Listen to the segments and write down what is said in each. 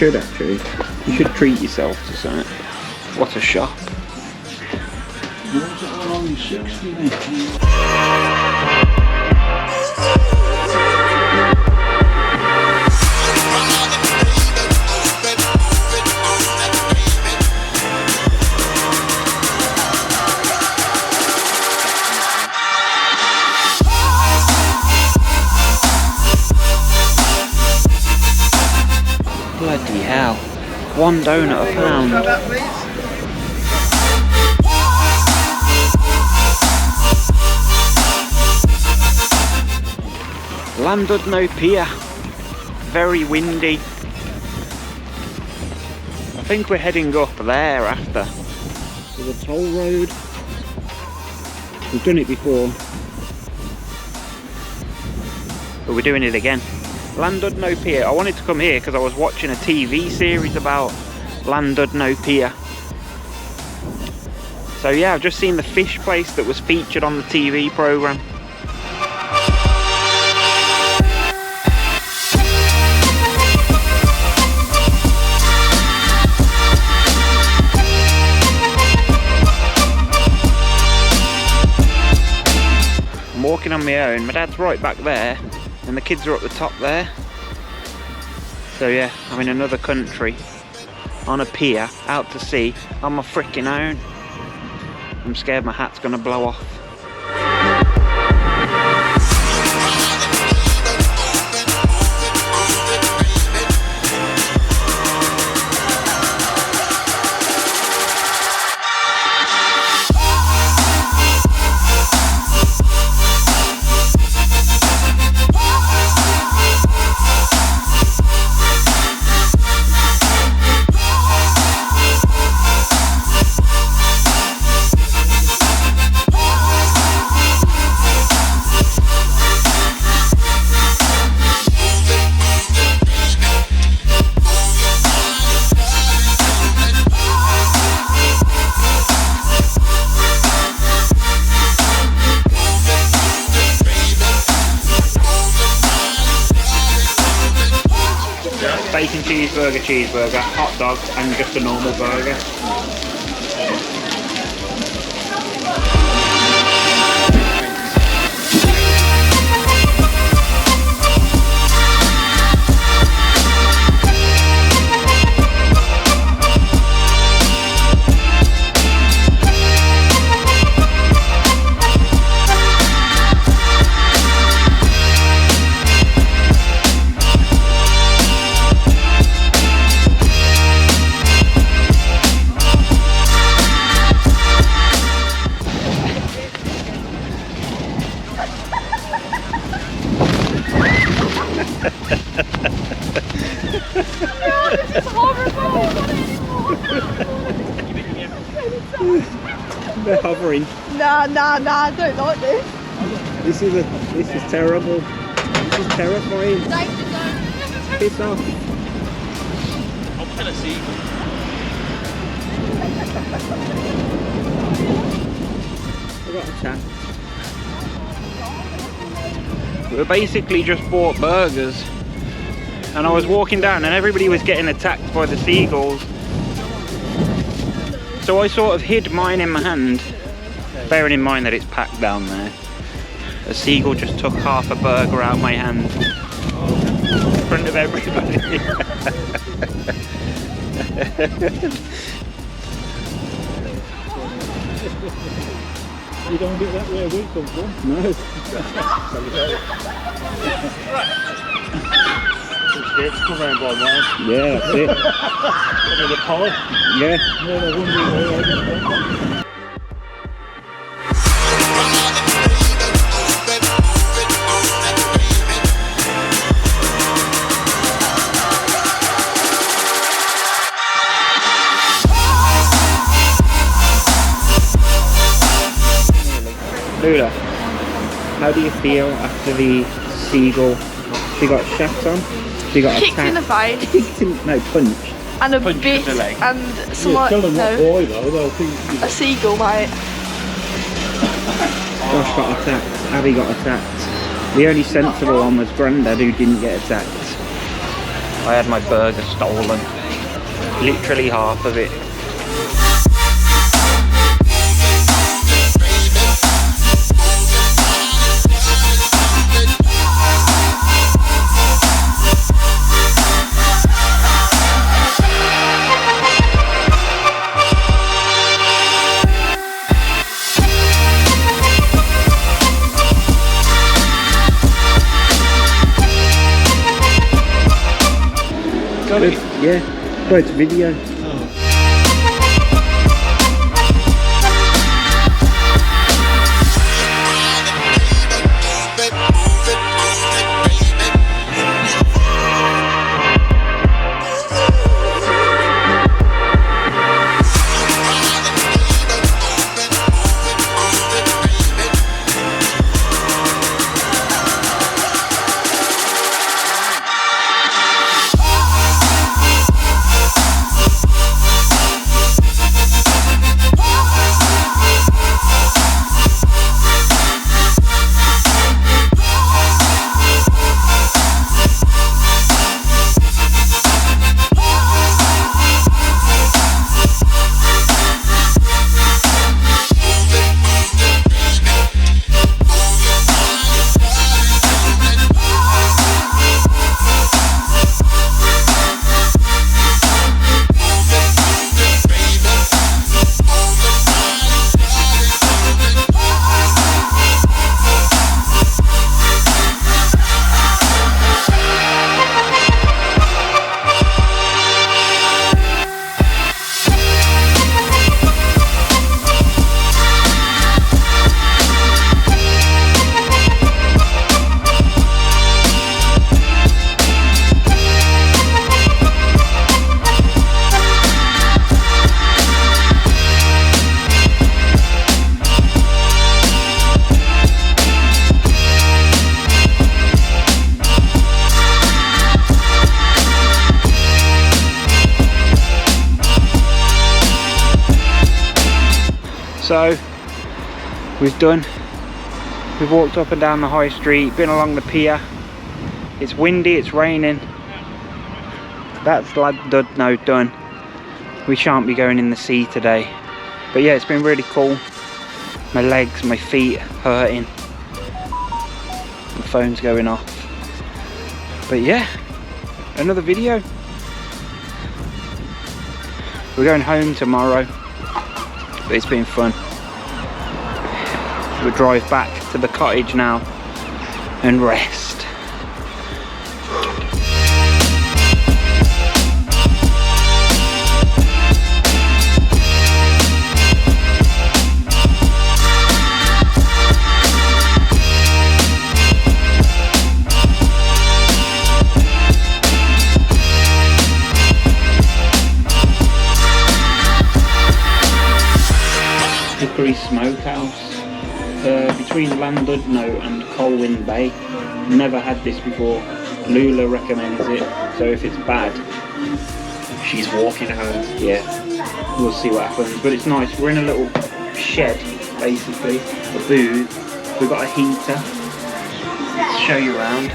should actually. You should treat yourself to something. What a shop. Only 60 then. Bloody hell. £1 a pound. Llandudno Pier. Very windy. I think we're heading up there after. So the toll road. We've done it before. But we're doing it again. Llandudno Pier. I wanted to come here because I was watching a TV series about Llandudno Pier. So yeah, I've just seen the fish place that was featured on the TV programme. I'm walking on my own. My dad's right back there. And the kids are up the top there. So yeah, I'm in another country, on a pier, out to sea, on my freaking own. I'm scared my hat's gonna blow off. Bacon cheeseburger, hot dog, and just a normal burger. They're hovering. Nah, I don't like this. This is terrible. This is terrifying. Piss off. I'm gonna see. I got attacked. We basically just bought burgers, and I was walking down, and everybody was getting attacked by the seagulls. So I sort of hid mine in my hand, bearing in mind that it's packed down there. A seagull just took half a burger out of my hand in front of everybody. You don't get that where we come from? No. It's come round by mine. Yeah, that's it. Under the pole. Yeah. No, they're wondering where I just come from. Lula, how do you feel after the seagull? She got shat on? She got Kicked attacked? in the face. Kicked in, no, punched. And a Punched bit, in the leg. and Yeah, someone, tell them what no, boy though, they'll think a seagull, mate. Josh got attacked, Abby got attacked. The only sensible one was Grandad who didn't get attacked. I had my burger stolen. Literally half of it. Got it? Yeah, but it's video. So we've walked up and down the high street, been along the pier. It's windy, it's raining. That's Llandudno done. We shan't be going in the sea today, but yeah, it's been really cool. My legs, my feet hurting, the phone's going off, but yeah, another video. We're going home tomorrow, but it's been fun. We'll drive back to the cottage now and rest. Hickory Smokehouse, between Llandudno and Colwyn Bay. Never had this before. Lula recommends it, so if it's bad, she's walking home. Yeah, we'll see what happens, but it's nice. We're in a little shed, basically, a booth. We've got a heater. Let's show you around.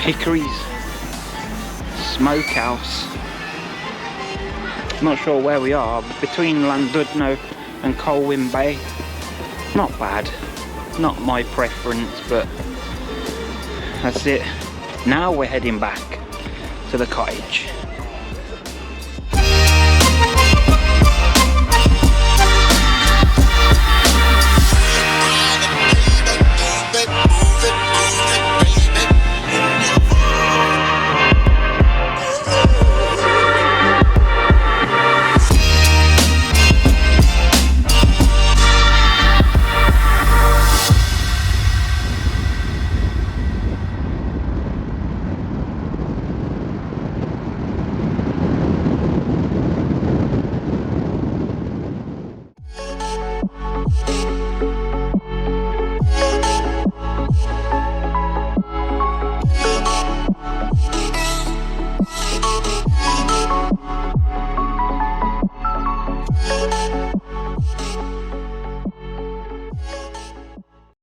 Hickory's Smokehouse. Not sure where we are, between Llandudno and Colwyn Bay. Not bad, not my preference, but that's it. Now we're heading back to the cottage.